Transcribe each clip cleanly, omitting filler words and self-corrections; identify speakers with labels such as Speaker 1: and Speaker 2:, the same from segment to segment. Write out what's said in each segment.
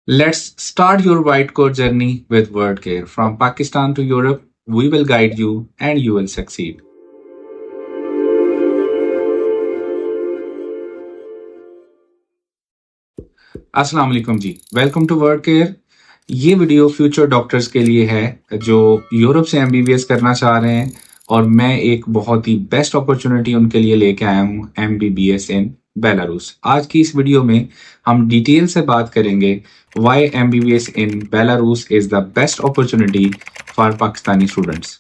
Speaker 1: Let's start your white coat journey with WordCare. From Pakistan to Europe, we will guide you and you will succeed. अस्सलाम वालेकुम जी, welcome to word care. ये video future doctors के लिए है जो Europe से MBBS करना चाह रहे हैं और मैं एक बहुत ही बेस्ट अपॉर्चुनिटी उनके लिए लेके आया हूँ एमबीबीएस इन बेलारूस। आज की इस वीडियो में हम डिटेल से बात करेंगे why MBBS in Belarus is the best opportunity for Pakistani students.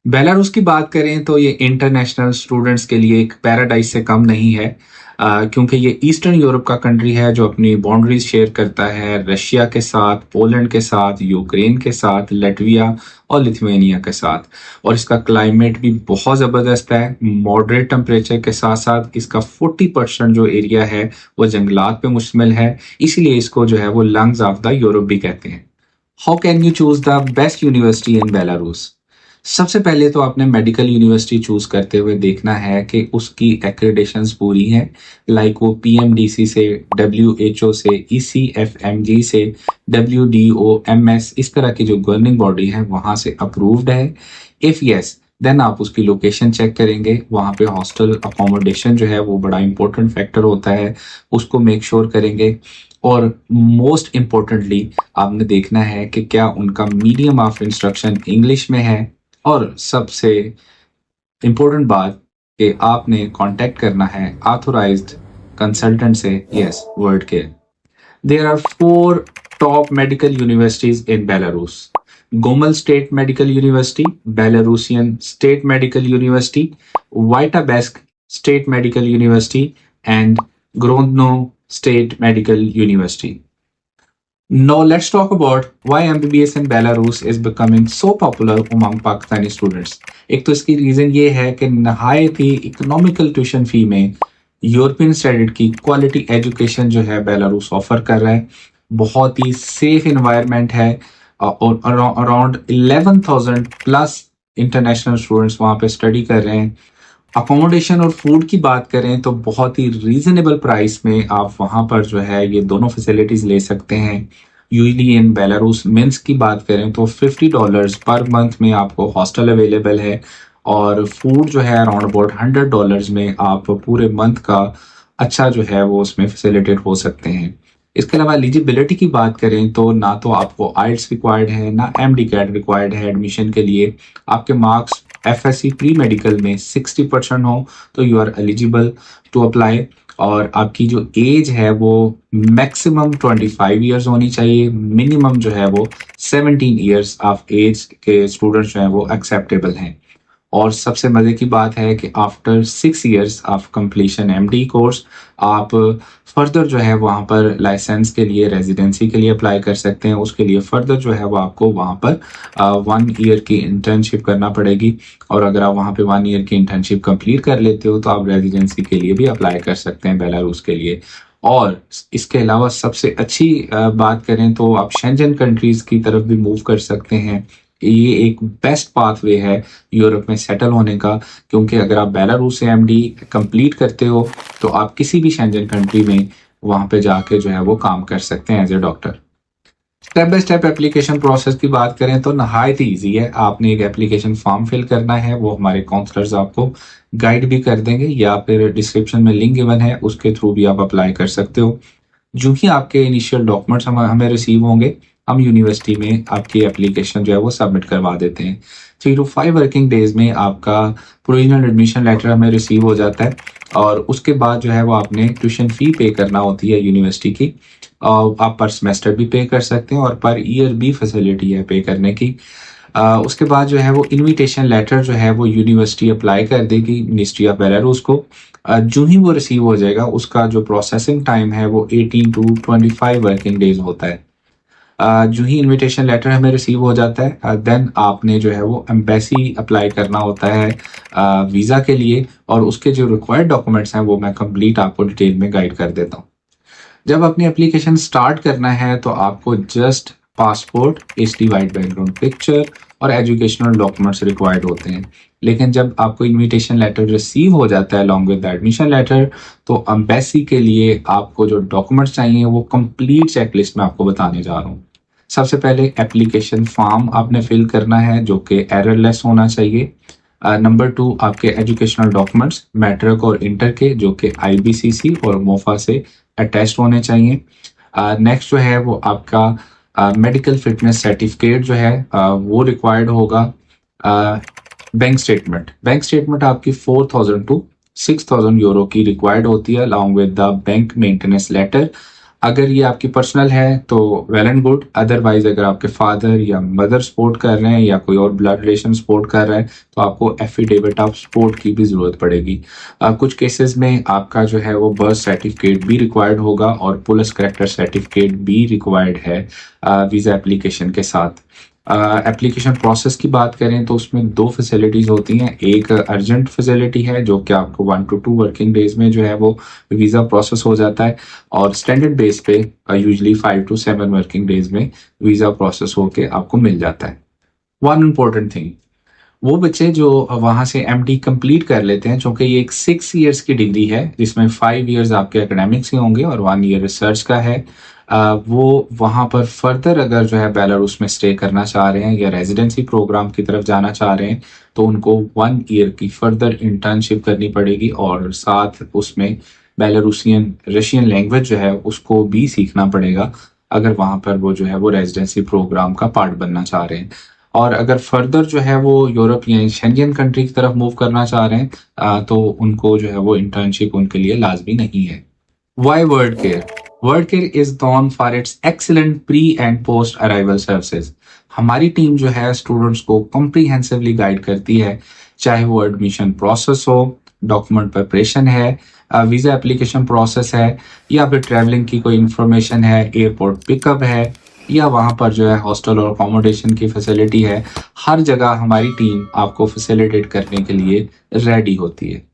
Speaker 1: Belarus की बात करें तो ये इंटरनेशनल स्टूडेंट्स के लिए एक पैराडाइज से कम नहीं है, क्योंकि ये ईस्टर्न यूरोप का कंट्री है जो अपनी बाउंड्रीज शेयर करता है रशिया के साथ, पोलैंड के साथ, यूक्रेन के साथ, लटविया और लिथुआनिया के साथ। और इसका क्लाइमेट भी बहुत ज़बरदस्त है, मॉडरेट टेम्परेचर के साथ साथ इसका 40% जो एरिया है वो जंगलात पे मुश्तमिल है, इसीलिए इसको जो है वो लंग्स ऑफ द यूरोप भी कहते हैं। How can you choose the best university in Belarus? सबसे पहले तो आपने मेडिकल यूनिवर्सिटी चूज करते हुए देखना है कि उसकी एक्रेडिटेशंस पूरी हैं, लाइक वो पीएमडीसी से, डब्ल्यूएचओ से, ईसीएफएमजी से, डब्ल्यूडीओएमएस, इस तरह की जो गवर्निंग बॉडी है वहां से अप्रूव्ड है। इफ यस, देन आप उसकी लोकेशन चेक करेंगे। वहां पे हॉस्टल अकोमोडेशन जो है वो बड़ा इंपॉर्टेंट फैक्टर होता है, उसको मेक श्योर करेंगे। और मोस्ट इम्पोर्टेंटली आपने देखना है कि क्या उनका मीडियम ऑफ इंस्ट्रक्शन इंग्लिश में है, और सबसे इम्पोर्टेंट बात कि आपने कांटेक्ट करना है ऑथोराइज्ड कंसल्टेंट से। Yes, word care. There are 4 top medical universities in Belarus: Gomel state medical university, Belarusian state medical university, Vitebsk state medical university and Grodno state medical university. Now let's talk about why MBBS in Belarus is becoming so popular among Pakistani students. एक तो इसकी reason ये है कि नहायत ही economical tuition fee में European standard की quality education जो है बेलारूस ऑफर कर रहा है। बहुत ही सेफ इन्वायरमेंट है और अराउंड 11,000 प्लस इंटरनेशनल स्टूडेंट्स वहाँ पे स्टडी कर रहे हैं। अकोमोडेशन और फूड की बात करें तो बहुत ही रीजनेबल प्राइस में आप वहां पर जो है ये दोनों फैसिलिटीज ले सकते हैं। यूजली इन बेलारूस मिन्स की बात करें तो $50 पर मंथ में आपको हॉस्टल अवेलेबल है, और फूड जो है अराउंड अबाउट $100 में आप पूरे मंथ का अच्छा जो है वो उसमें फैसिलिटेट हो सकते हैं। इसके अलावा एलिजिबिलिटी की बात करें तो ना तो आपको आइल्स रिक्वायर्ड है ना एमडी कैट रिक्वायर्ड है एडमिशन के लिए। आपके मार्क्स एफएससी प्री मेडिकल में 60% हो तो you are eligible to apply, और आपकी जो एज है वो मैक्सिमम 25 ईयर्स होनी चाहिए, मिनिमम जो है वो 17 ईयर्स ऑफ एज के स्टूडेंट्स जो हैं वो एक्सेप्टेबल हैं। और सबसे मजे की बात है कि after 6 years of completion MD course आप फर्दर जो है वहाँ पर लाइसेंस के लिए, रेजिडेंसी के लिए अप्लाई कर सकते हैं। उसके लिए फर्दर जो है वो आपको वहाँ पर 1 ईयर की इंटर्नशिप करना पड़ेगी, और अगर आप वहाँ पे 1 ईयर की इंटर्नशिप कंप्लीट कर लेते हो तो आप रेजिडेंसी के लिए भी अप्लाई कर सकते हैं बेलारूस के लिए। और इसके अलावा सबसे अच्छी बात करें तो आप शेंजन कंट्रीज की तरफ भी मूव कर सकते हैं। ये एक बेस्ट पाथवे है यूरोप में सेटल होने का, क्योंकि अगर आप बेलारूस से एमडी कंप्लीट करते हो तो आप किसी भी शेंजन कंट्री में वहां पे जाके जो है वो काम कर सकते हैं as a doctor. Step by step application process की बात करें तो नहायत ही ईजी है। आपने एक एप्लीकेशन फॉर्म फिल करना है, वो हमारे काउंसलर्स आपको गाइड भी कर देंगे, या फिर डिस्क्रिप्शन में लिंक गिवन है उसके थ्रू भी आप अप्लाई कर सकते हो। जो ही आपके इनिशियल डॉक्यूमेंट्स हमें रिसीव होंगे, हम यूनिवर्सिटी में आपकी एप्लीकेशन जो है वो सबमिट करवा देते हैं। 3 to 5 वर्किंग डेज में आपका प्रोविजनल एडमिशन लेटर हमें रिसीव हो जाता है, और उसके बाद जो है वो आपने ट्यूशन फी पे करना होती है यूनिवर्सिटी की। और आप पर सेमेस्टर भी पे कर सकते हैं और पर ईयर भी फैसिलिटी है पे करने की। उसके बाद जो है वो इनविटेशन लेटर जो है वो यूनिवर्सिटी अप्लाई कर देगी मिनिस्ट्री ऑफ बेलारूस को। जो ही वो रिसीव हो जाएगा उसका जो प्रोसेसिंग टाइम है वो 18 to 25 वर्किंग डेज होता है। जो ही इनविटेशन लेटर हमें रिसीव हो जाता है, देन आपने जो है वो एम्बेसी अप्लाई करना होता है वीज़ा के लिए, और उसके जो रिक्वायर्ड डॉक्यूमेंट्स हैं वो मैं कंप्लीट आपको डिटेल में गाइड कर देता हूँ। जब अपनी एप्लीकेशन स्टार्ट करना है तो आपको just passport, HD white background picture और एजुकेशनल डॉक्यूमेंट्स रिक्वायर्ड होते हैं। लेकिन जब आपको इनविटेशन लेटर रिसीव हो जाता है along with the admission letter, तो एम्बेसी के लिए आपको जो डॉक्यूमेंट्स चाहिए वो कंप्लीट चेकलिस्ट में आपको बताने जा रहा हूँ। सबसे पहले एप्लीकेशन फॉर्म आपने फिल करना है जो कि एररलेस होना चाहिए। नंबर 2 आपके एजुकेशनल डॉक्यूमेंट्स मैट्रिक और इंटर के जो कि IBCC और मोफा से अटैच्ड होने चाहिए। नेक्स्ट जो है वो आपका मेडिकल फिटनेस सर्टिफिकेट जो है वो रिक्वायर्ड होगा। बैंक स्टेटमेंट आपकी 4,000 to 6,000 यूरो की रिक्वायर्ड होती है along with the bank maintenance letter. अगर ये आपकी पर्सनल है तो वेल एंड गुड, अदरवाइज अगर आपके फादर या मदर सपोर्ट कर रहे हैं या कोई और ब्लड रिलेशन सपोर्ट कर रहा है तो आपको एफिडेविट ऑफ सपोर्ट की भी जरूरत पड़ेगी। कुछ केसेस में आपका जो है वो बर्थ सर्टिफिकेट भी रिक्वायर्ड होगा और पुलिस कैरेक्टर सर्टिफिकेट भी रिक्वायर्ड है वीजा एप्लीकेशन के साथ। एप्लीकेशन प्रोसेस की बात करें तो उसमें 2 फैसिलिटीज होती हैं। एक अर्जेंट फैसिलिटी है जो कि आपको 1 to 2 वर्किंग डेज में जो है वो वीज़ा प्रोसेस हो जाता है, और स्टैंडर्ड बेस पे यूजुअली 5 to 7 वर्किंग डेज में वीज़ा प्रोसेस होके आपको मिल जाता है। वन इम्पोर्टेंट थिंग, वो बच्चे जो वहाँ से MD कंप्लीट कर लेते हैं, चूंकि ये एक 6 इयर्स की डिग्री है जिसमें 5 इयर्स आपके एकेडमिक्स के होंगे और 1 ईयर रिसर्च का है, वो वहाँ पर फर्दर अगर जो है बेलारूस में स्टे करना चाह रहे हैं या रेजिडेंसी प्रोग्राम की तरफ जाना चाह रहे हैं तो उनको 1 ईयर की फर्दर इंटर्नशिप करनी पड़ेगी और साथ उसमें बेलारूसियन रशियन लैंग्वेज जो है उसको भी सीखना पड़ेगा अगर वहाँ पर वो जो है वो रेजिडेंसी प्रोग्राम का पार्ट बनना चाह रहे हैं। और अगर फर्दर जो है वो यूरोप या शेंगन कंट्री की तरफ मूव करना चाह रहे हैं तो उनको जो है वो इंटर्नशिप उनके लिए लाजमी नहीं है। Why Word Care? Word Care is known for its excellent pre and post arrival services. हमारी टीम जो है स्टूडेंट्स को कॉम्प्रिहेंसिवली गाइड करती है, चाहे वो एडमिशन प्रोसेस हो, डॉक्यूमेंट प्रिपरेशन है, वीजा एप्लीकेशन प्रोसेस है, या फिर ट्रैवलिंग की कोई इंफॉर्मेशन है, एयरपोर्ट पिकअप है, या वहाँ पर जो है हॉस्टल और अकोमोडेशन की फैसिलिटी है। हर जगह हमारी टीम आपको फैसिलिटेट करने के लिए रेडी होती है।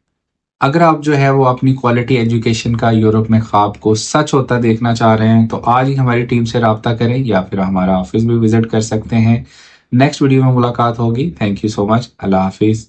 Speaker 1: अगर आप जो है वो अपनी क्वालिटी एजुकेशन का यूरोप में ख्वाब को सच होता देखना चाह रहे हैं तो आज ही हमारी टीम से रब्ता करें या फिर हमारा ऑफिस भी विजिट कर सकते हैं। नेक्स्ट वीडियो में मुलाकात होगी। Thank you so much. Allah Hafiz.